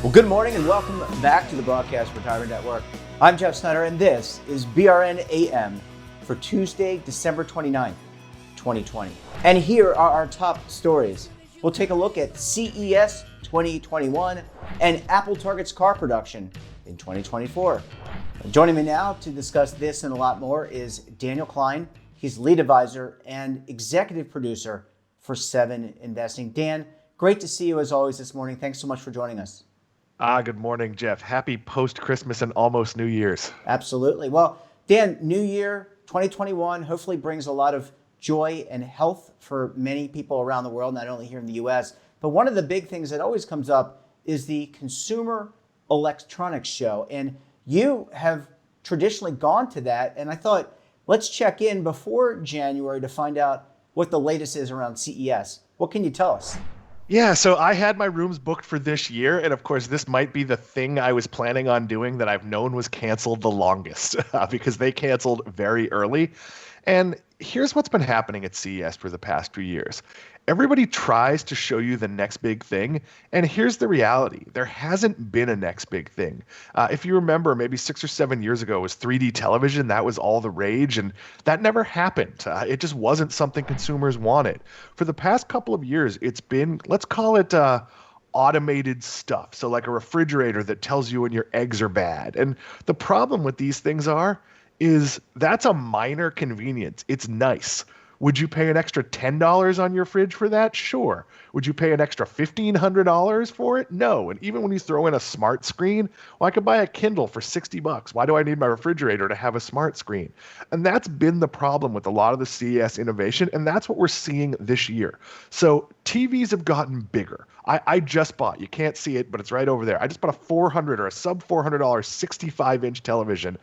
Well, good morning and welcome back to the Broadcast Retirement Network. I'm Jeff Snyder and this is BRN AM for Tuesday, December 29th, 2020. And here are our top stories. We'll take a look at CES 2021 and Apple targets car production in 2024. Joining me now to discuss this and a lot more is Daniel Klein. He's lead advisor and executive producer for 7 Investing. Dan, great to see you as always this morning. Thanks so much for joining us. Good morning, Jeff. Happy post-Christmas and almost New Year's. Absolutely. Well, Dan, New Year 2021 hopefully brings a lot of joy and health for many people around the world, not only here in the U.S., but one of the big things that always comes up is the Consumer Electronics Show. And you have traditionally gone to that, and I thought, let's check in before January to find out what the latest is around CES. What can you tell us? Yeah, so I had my rooms booked for this year, and of course, this might be the thing I was planning on doing that I've known was canceled the longest because they canceled very early. And here's what's been happening at CES for the past few years. Everybody tries to show you the next big thing, and here's the reality. There hasn't been a next big thing. If you remember, maybe 6 or 7 years ago was 3D television. That was all the rage, and that never happened. It just wasn't something consumers wanted. For the past couple of years, it's been, let's call it automated stuff. So like a refrigerator that tells you when your eggs are bad. And the problem with these things is that's a minor convenience. It's nice. Would you pay an extra $10 on your fridge for that? Sure. Would you pay an extra $1,500 for it? No. And even when you throw in a smart screen, well, I could buy a Kindle for $60. Why do I need my refrigerator to have a smart screen? And that's been the problem with a lot of the CES innovation, and that's what we're seeing this year. So TVs have gotten bigger. I just bought, you can't see it, but it's right over there. I just bought a $400 or a sub $400 65-inch television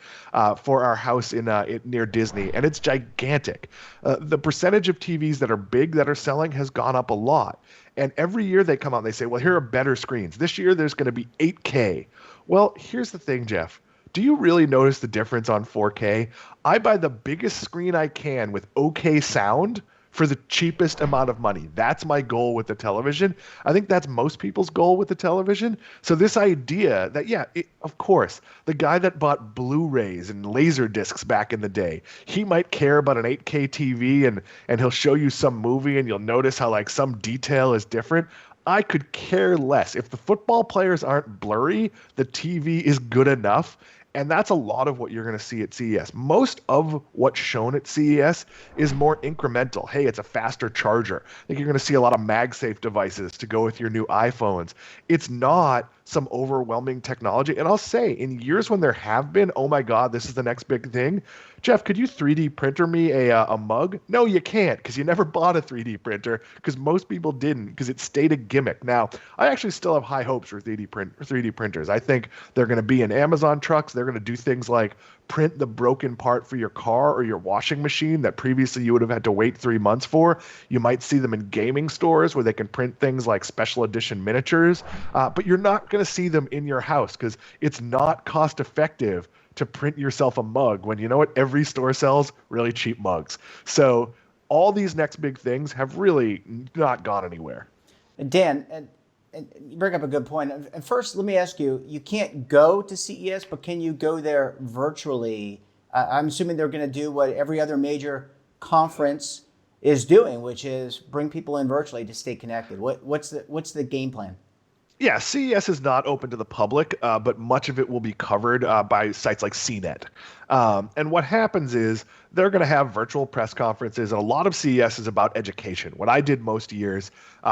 for our house near Disney, and it's gigantic. The percentage of TVs that are big that are selling has gone up a lot. And every year they come out and they say, well, here are better screens. This year there's going to be 8K. Well, here's the thing, Jeff. Do you really notice the difference on 4K? I buy the biggest screen I can with okay sound for the cheapest amount of money. That's my goal with the television. I think that's most people's goal with the television. So this idea that, of course, the guy that bought Blu-rays and laser discs back in the day, he might care about an 8K TV and he'll show you some movie and you'll notice how like some detail is different. I could care less. If the football players aren't blurry, the TV is good enough. And that's a lot of what you're going to see at CES. Most of what's shown at CES is more incremental. Hey, it's a faster charger. I think you're going to see a lot of MagSafe devices to go with your new iPhones. It's not some overwhelming technology. And I'll say, in years when there have been, oh my God, this is the next big thing. Jeff, could you 3D printer me a mug? No, you can't, because you never bought a 3D printer, because most people didn't, because it stayed a gimmick. Now, I actually still have high hopes for 3D printers. I think they're going to be in Amazon trucks. They're going to do things like print the broken part for your car or your washing machine that previously you would have had to wait 3 months for. You might see them in gaming stores where they can print things like special edition miniatures, but you're not going to see them in your house because it's not cost effective to print yourself a mug when you know what, every store sells really cheap mugs. So all these next big things have really not gone anywhere. And Dan, and you bring up a good point. And first, let me ask you, you can't go to CES, but can you go there virtually? I'm assuming they're going to do what every other major conference is doing, which is bring people in virtually to stay connected. What's the game plan? Yeah, CES is not open to the public, but much of it will be covered by sites like CNET. And what happens is they're going to have virtual press conferences, and a lot of CES is about education. What I did most years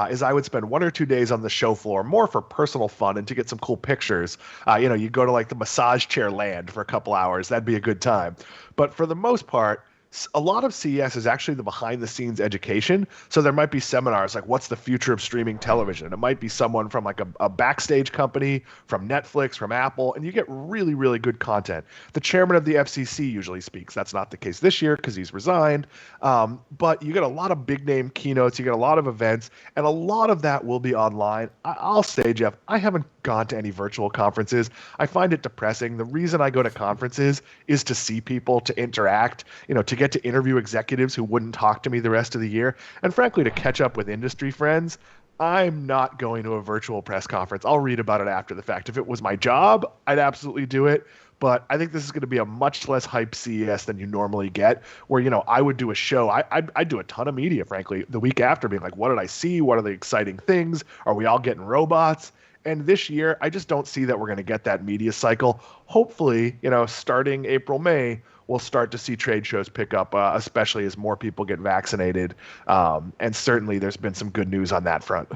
is I would spend 1 or 2 days on the show floor, more for personal fun and to get some cool pictures. You go to like the massage chair land for a couple hours. That'd be a good time. But for the most part, a lot of CES is actually the behind-the-scenes education. So there might be seminars like, what's the future of streaming television? And it might be someone from like a backstage company, from Netflix, from Apple, and you get really, really good content. The chairman of the FCC usually speaks. That's not the case this year because he's resigned. But you get a lot of big-name keynotes. You get a lot of events, and a lot of that will be online. I'll say, Jeff, I haven't gone to any virtual conferences. I find it depressing. The reason I go to conferences is to see people, to interact, to get to interview executives who wouldn't talk to me the rest of the year, and frankly, to catch up with industry friends. I'm not going to a virtual press conference. I'll read about it after the fact. If it was my job, I'd absolutely do it. But I think this is going to be a much less hype CES than you normally get, where, I would do a show. I'd do a ton of media, frankly, the week after, being like, what did I see? What are the exciting things? Are we all getting robots? And this year, I just don't see that we're going to get that media cycle. Hopefully, starting April, May, we'll start to see trade shows pick up, especially as more people get vaccinated. And certainly there's been some good news on that front.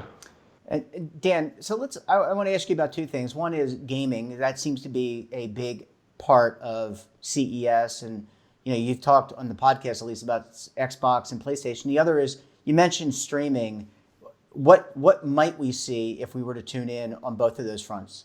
And Dan, so I want to ask you about two things. One is gaming. That seems to be a big part of CES. And, you've talked on the podcast at least about Xbox and PlayStation. The other is, you mentioned streaming. What might we see if we were to tune in on both of those fronts?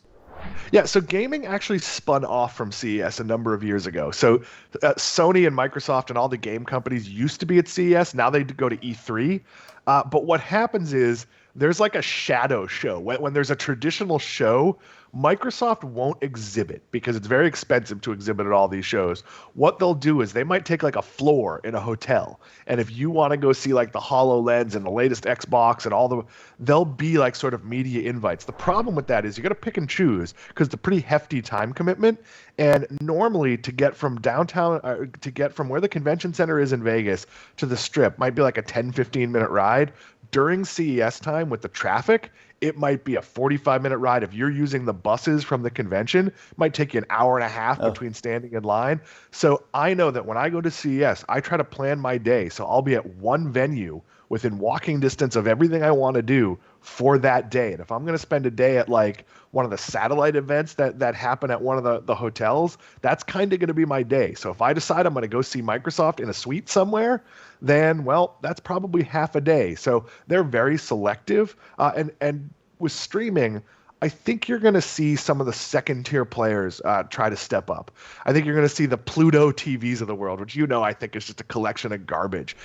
Yeah, so gaming actually spun off from CES a number of years ago. So Sony and Microsoft and all the game companies used to be at CES. Now they go to E3. But what happens is there's like a shadow show. When there's a traditional show, Microsoft won't exhibit because it's very expensive to exhibit at all these shows. What they'll do is they might take like a floor in a hotel. And if you want to go see like the HoloLens and the latest Xbox and they'll be like sort of media invites. The problem with that is you got to pick and choose because it's a pretty hefty time commitment. And normally to get from downtown, to get from where the convention center is in Vegas to the Strip might be like a 10-15 minute ride. During CES time with the traffic, it might be a 45-minute ride. If you're using the buses from the convention, it might take you an hour and a half between standing in line. So I know that when I go to CES, I try to plan my day. So I'll be at one venue within walking distance of everything I want to do for that day. And if I'm going to spend a day at like one of the satellite events that happen at one of the hotels, that's kind of going to be my day. So if I decide I'm going to go see Microsoft in a suite somewhere, then, well, that's probably half a day. So they're very selective. And with streaming, I think you're going to see some of the second-tier players try to step up. I think you're going to see the Pluto TVs of the world, which I think is just a collection of garbage.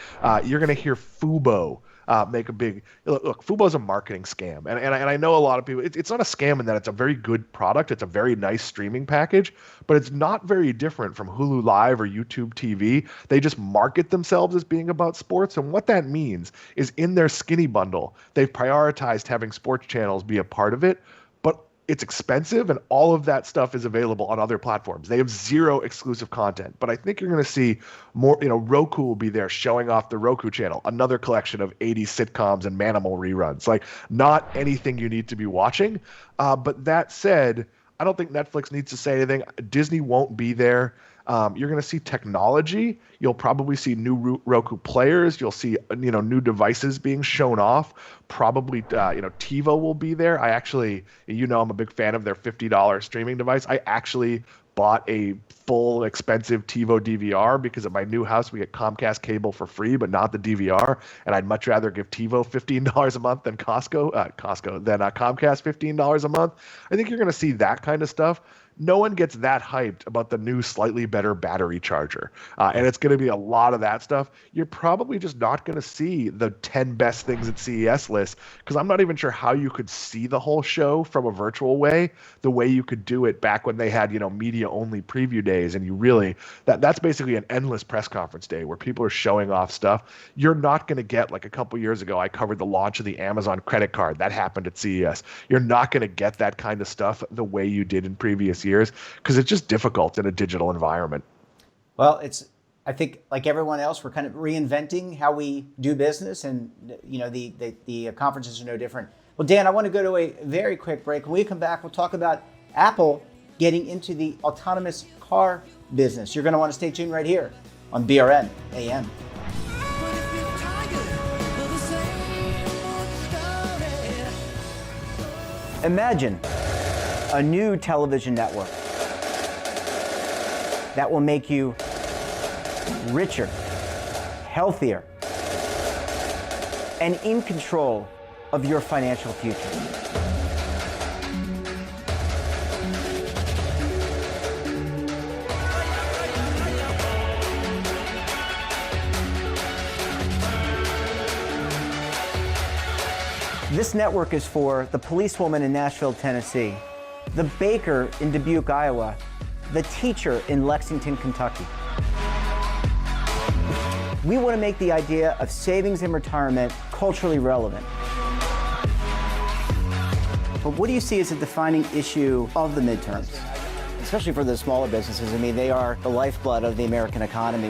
You're going to hear Fubo make a big look. Fubo's a marketing scam, and I know a lot of people. It's not a scam in that it's a very good product. It's a very nice streaming package, but it's not very different from Hulu Live or YouTube TV. They just market themselves as being about sports, and what that means is in their skinny bundle, they've prioritized having sports channels be a part of it. It's expensive, and all of that stuff is available on other platforms. They have zero exclusive content. But I think you're going to see more, Roku will be there showing off the Roku channel, another collection of 80 sitcoms and Manimal reruns. Like, not anything you need to be watching. But that said, I don't think Netflix needs to say anything. Disney won't be there. You're going to see technology. You'll probably see new Roku players. You'll see, new devices being shown off. Probably, TiVo will be there. I actually, I'm a big fan of their $50 streaming device. I actually bought a full expensive TiVo DVR because at my new house we get Comcast cable for free, but not the DVR. And I'd much rather give TiVo $15 a month than Comcast $15 a month. I think you're going to see that kind of stuff. No one gets that hyped about the new slightly better battery charger. And it's going to be a lot of that stuff. You're probably just not going to see the 10 best things at CES list because I'm not even sure how you could see the whole show from a virtual way, the way you could do it back when they had, media only preview days. And you really, that's basically an endless press conference day where people are showing off stuff. You're not going to get, like a couple years ago, I covered the launch of the Amazon credit card. That happened at CES. You're not going to get that kind of stuff the way you did in previous years because it's just difficult in a digital environment. Well, I think like everyone else, we're kind of reinventing how we do business, and the conferences are no different. Well, Dan, I want to go to a very quick break. When we come back, we'll talk about Apple getting into the autonomous car business. You're going to want to stay tuned right here on BRN AM. Imagine a new television network that will make you richer, healthier, and in control of your financial future. This network is for the policewoman in Nashville, Tennessee, the baker in Dubuque, Iowa, the teacher in Lexington, Kentucky. We want to make the idea of savings and retirement culturally relevant. But what do you see as a defining issue of the midterms? Especially for the smaller businesses. I mean, they are the lifeblood of the American economy.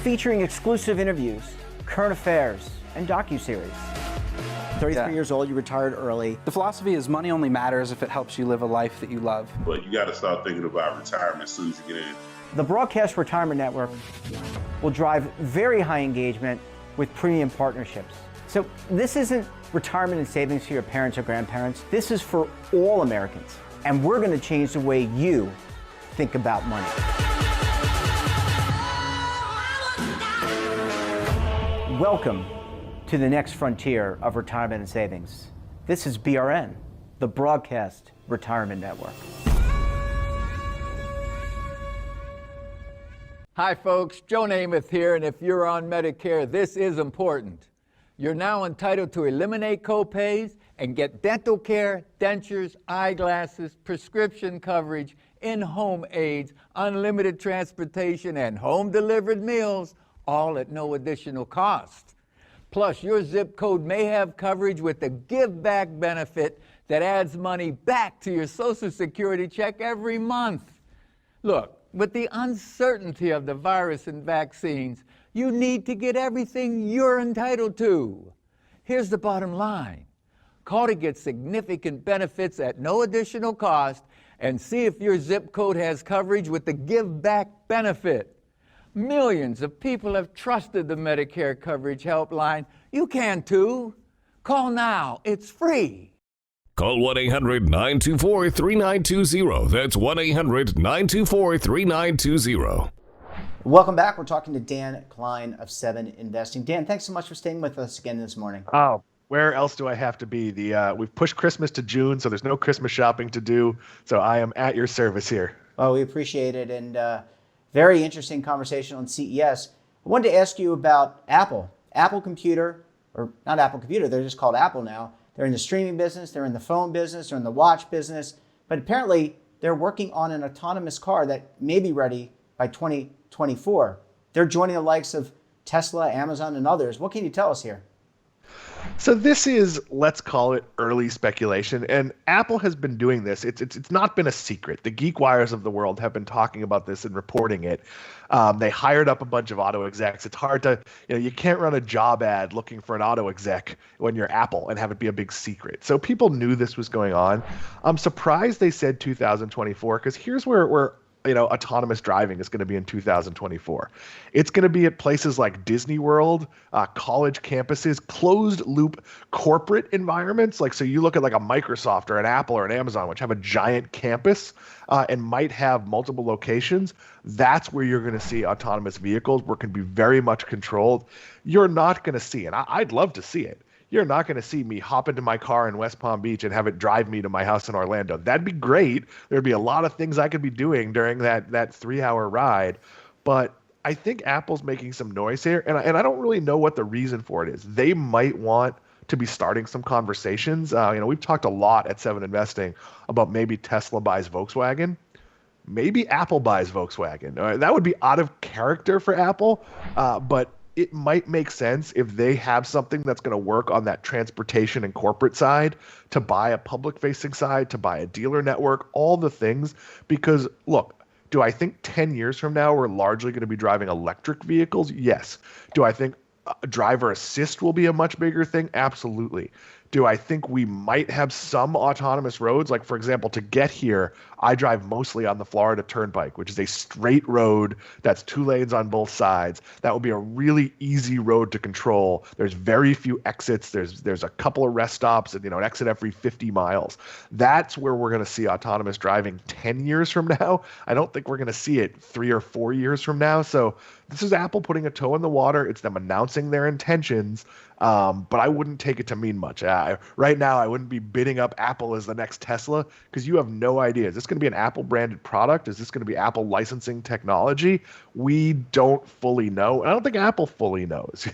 Featuring exclusive interviews, current affairs, and docuseries. 33 years old, you retired early. The philosophy is money only matters if it helps you live a life that you love. But you got to start thinking about retirement as soon as you get in. The Broadcast Retirement Network will drive very high engagement with premium partnerships. So this isn't retirement and savings for your parents or grandparents. This is for all Americans. And we're going to change the way you think about money. Welcome to the next frontier of retirement and savings. This is BRN, the Broadcast Retirement Network. Hi folks, Joe Namath here, and if you're on Medicare, this is important. You're now entitled to eliminate co-pays and get dental care, dentures, eyeglasses, prescription coverage, in-home aids, unlimited transportation, and home-delivered meals, all at no additional cost. Plus, your zip code may have coverage with the Give Back benefit that adds money back to your Social Security check every month. Look, with the uncertainty of the virus and vaccines, you need to get everything you're entitled to. Here's the bottom line. Call to get significant benefits at no additional cost and see if your zip code has coverage with the Give Back benefit. Millions of people have trusted the Medicare Coverage Helpline. You can too. Call now. It's free. Call 1-800-924-3920. That's 1-800-924-3920. Welcome back. We're talking to Dan Klein of 7 Investing. Dan, thanks so much for staying with us again this morning. Oh, where else do I have to be? We've pushed Christmas to June, so there's no Christmas shopping to do. So I am at your service here. Well, we appreciate it. And very interesting conversation on CES. I wanted to ask you about Apple. Apple Computer, or not Apple Computer, they're just called Apple now. They're in the streaming business, they're in the phone business, they're in the watch business. But apparently, they're working on an autonomous car that may be ready by 2024. They're joining the likes of Tesla, Amazon, and others. What can you tell us here? So this is, let's call it early speculation, and Apple has been doing this. It's not been a secret. The geek wires of the world have been talking about this and reporting it. They hired up a bunch of auto execs. It's hard to, you can't run a job ad looking for an auto exec when you're Apple and have it be a big secret. So people knew this was going on. I'm surprised they said 2024, because here's where autonomous driving is going to be in 2024. It's going to be at places like Disney World, college campuses, closed loop corporate environments. So you look at like a Microsoft or an Apple or an Amazon, which have a giant campus and might have multiple locations. That's where you're going to see autonomous vehicles where it can be very much controlled. You're not going to see, and I'd love to see it. You're not going to see me hop into my car in West Palm Beach and have it drive me to my house in Orlando. That'd be great. There'd be a lot of things I could be doing during that 3-hour ride. But I think Apple's making some noise here, and I don't really know what the reason for it is. They might want to be starting some conversations. We've talked a lot at 7 Investing about maybe Tesla buys Volkswagen. Maybe Apple buys Volkswagen. That would be out of character for Apple, but it might make sense if they have something that's going to work on that transportation and corporate side to buy a public-facing side, to buy a dealer network, all the things. Because, look, do I think 10 years from now we're largely going to be driving electric vehicles? Yes. Do I think driver assist will be a much bigger thing? Absolutely. Do I think we might have some autonomous roads? Like, for example, to get here, I drive mostly on the Florida Turnpike, which is a straight road that's 2 lanes on both sides. That would be a really easy road to control. There's very few exits. There's a couple of rest stops and, an exit every 50 miles. That's where we're going to see autonomous driving 10 years from now. I don't think we're going to see it 3 or 4 years from now. So this is Apple putting a toe in the water. It's them announcing their intentions. But I wouldn't take it to mean much. Right now, I wouldn't be bidding up Apple as the next Tesla, because you have no idea. Is this going to be an Apple branded product? Is this going to be Apple licensing technology? We don't fully know. And I don't think Apple fully knows.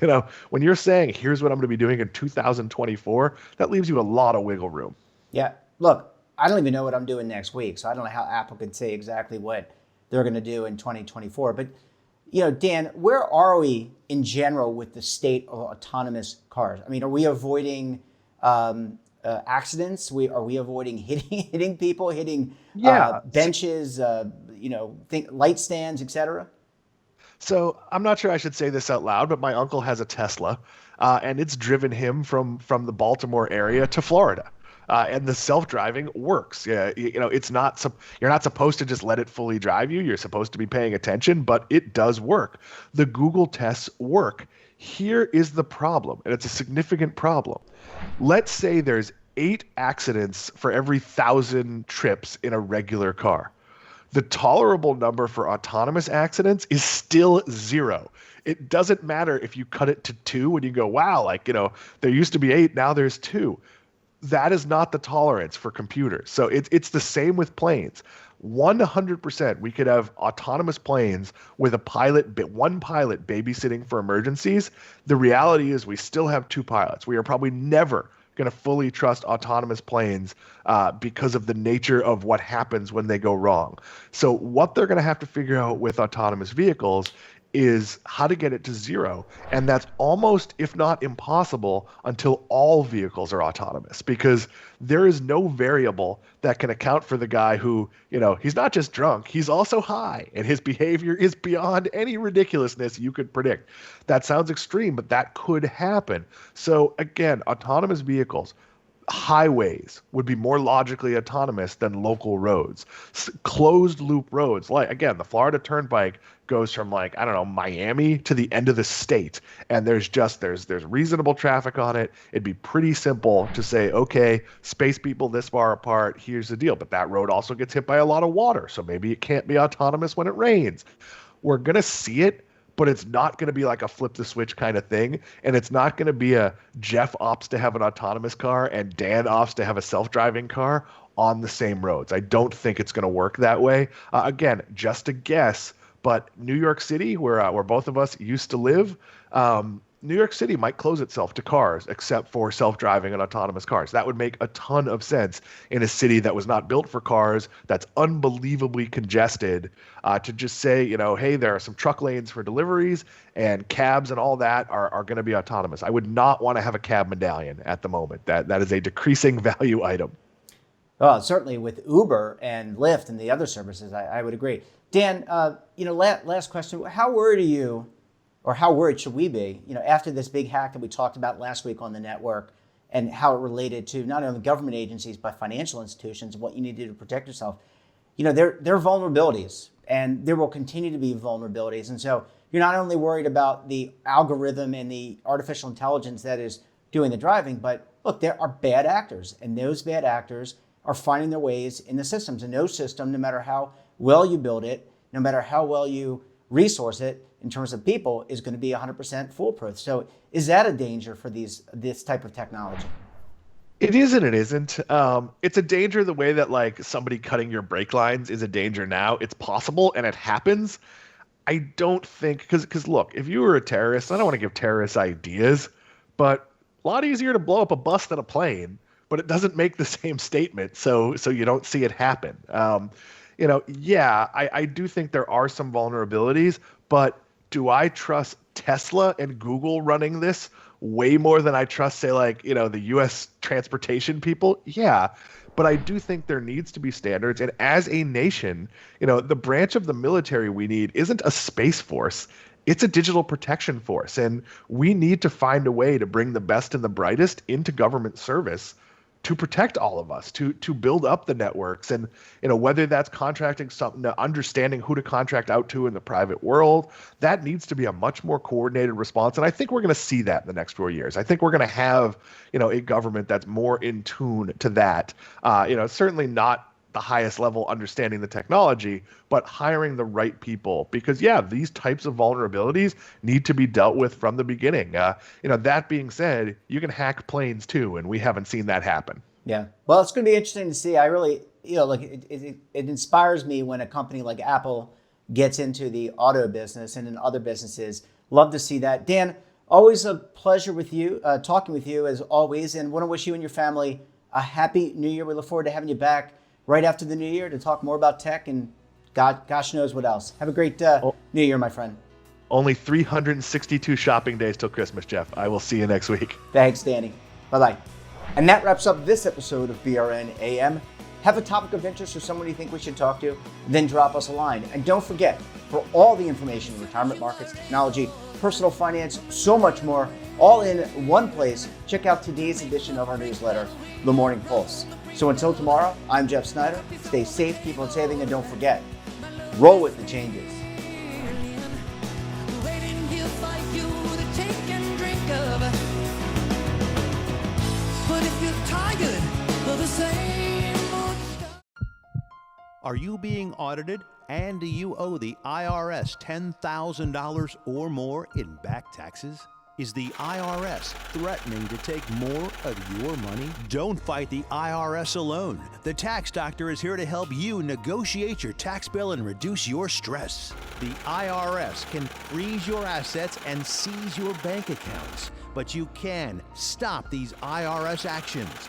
When you're saying, here's what I'm going to be doing in 2024, that leaves you a lot of wiggle room. Yeah. Look, I don't even know what I'm doing next week, so I don't know how Apple could say exactly what they're going to do in 2024. But Dan, where are we in general with the state of autonomous cars? I mean, are we avoiding accidents? Are we avoiding hitting people, hitting Yeah. benches, light stands, etc.? So I'm not sure I should say this out loud, but my uncle has a Tesla, and it's driven him from the Baltimore area to Florida. And the self-driving works. Yeah, it's not you're not supposed to just let it fully drive you. You're supposed to be paying attention, but it does work. The Google tests work. Here is the problem, and it's a significant problem. Let's say there's 8 accidents for every 1,000 trips in a regular car. The tolerable number for autonomous accidents is still 0. It doesn't matter if you cut it to 2 and you go, wow, there used to be 8, now there's 2. That is not the tolerance for computers. So it's the same with planes. 100% we could have autonomous planes with one pilot babysitting for emergencies. The reality is we still have 2 pilots. We are probably never going to fully trust autonomous planes because of the nature of what happens when they go wrong. So what they're going to have to figure out with autonomous vehicles is how to get it to 0. And that's almost, if not impossible, until all vehicles are autonomous, because there is no variable that can account for the guy who, he's not just drunk, he's also high, and his behavior is beyond any ridiculousness you could predict. That sounds extreme, but that could happen. So again, autonomous vehicles, highways would be more logically autonomous than local roads. Closed loop roads, like again, the Florida Turnpike goes from Miami to the end of the state, and there's reasonable traffic on it. It'd be pretty simple to say, okay, space people this far apart, here's the deal. But that road also gets hit by a lot of water, so maybe it can't be autonomous when it rains. We're gonna see it, but it's not going to be like a flip the switch kind of thing. And it's not going to be a Jeff opts to have an autonomous car and Dan opts to have a self-driving car on the same roads. I don't think it's going to work that way. Again, just a guess, but New York City, where both of us used to live, New York City might close itself to cars except for self-driving and autonomous cars. That would make a ton of sense in a city that was not built for cars, that's unbelievably congested, to just say, hey, there are some truck lanes for deliveries and cabs and all that are going to be autonomous. I would not want to have a cab medallion at the moment. That is a decreasing value item. Well, certainly with Uber and Lyft and the other services, I would agree. Dan, last question. How worried are you, or how worried should we be, after this big hack that we talked about last week on the network and how it related to not only government agencies, but financial institutions and what you need to do to protect yourself? There are vulnerabilities, and there will continue to be vulnerabilities. And so you're not only worried about the algorithm and the artificial intelligence that is doing the driving, but look, there are bad actors, and those bad actors are finding their ways in the systems. And no system, no matter how well you build it, no matter how well you resource it in terms of people, is going to be 100% foolproof. So is that a danger for this type of technology? It is and it isn't. It's a danger the way that somebody cutting your brake lines is a danger now. It's possible and it happens. I don't think, because look, if you were a terrorist, I don't want to give terrorists ideas, but a lot easier to blow up a bus than a plane, but it doesn't make the same statement. So you don't see it happen. I do think there are some vulnerabilities, but do I trust Tesla and Google running this way more than I trust, say, the U.S. transportation people? Yeah, but I do think there needs to be standards. And as a nation, the branch of the military we need isn't a space force. It's a digital protection force. And we need to find a way to bring the best and the brightest into government service to protect all of us, to build up the networks, and whether that's contracting something, understanding who to contract out to in the private world, that needs to be a much more coordinated response. And I think we're going to see that in the next 4 years. I think we're going to have a government that's more in tune to that. Certainly not the highest level understanding the technology, but hiring the right people, because these types of vulnerabilities need to be dealt with from the beginning. That being said, you can hack planes too, and we haven't seen that happen. Yeah. Well, it's going to be interesting to see. I really, it inspires me when a company like Apple gets into the auto business and in other businesses. Love to see that. Dan, always a pleasure with you, talking with you as always, and want to wish you and your family a happy New Year. We look forward to having you back right after the New Year to talk more about tech and gosh knows what else. Have a great New Year, my friend. Only 362 shopping days till Christmas, Jeff. I will see you next week. Thanks, Danny. Bye-bye. And that wraps up this episode of BRN AM. Have a topic of interest or someone you think we should talk to? Then drop us a line. And don't forget, for all the information in retirement markets, technology, personal finance, so much more, all in one place, check out today's edition of our newsletter, The Morning Pulse. So until tomorrow, I'm Jeff Snyder. Stay safe, keep on saving, and don't forget, roll with the changes. Are you being audited and do you owe the IRS $10,000 or more in back taxes? Is the IRS threatening to take more of your money? Don't fight the IRS alone. The Tax Doctor is here to help you negotiate your tax bill and reduce your stress. The IRS can freeze your assets and seize your bank accounts, but you can stop these IRS actions.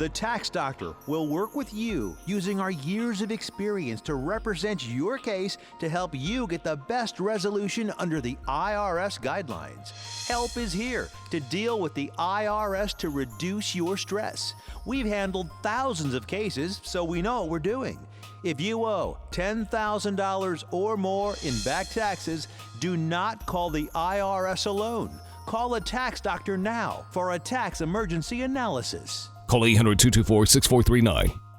The Tax Doctor will work with you using our years of experience to represent your case to help you get the best resolution under the IRS guidelines. Help is here to deal with the IRS to reduce your stress. We've handled thousands of cases, so we know what we're doing. If you owe $10,000 or more in back taxes, do not call the IRS alone. Call a Tax Doctor now for a tax emergency analysis. Call 800-224-6439.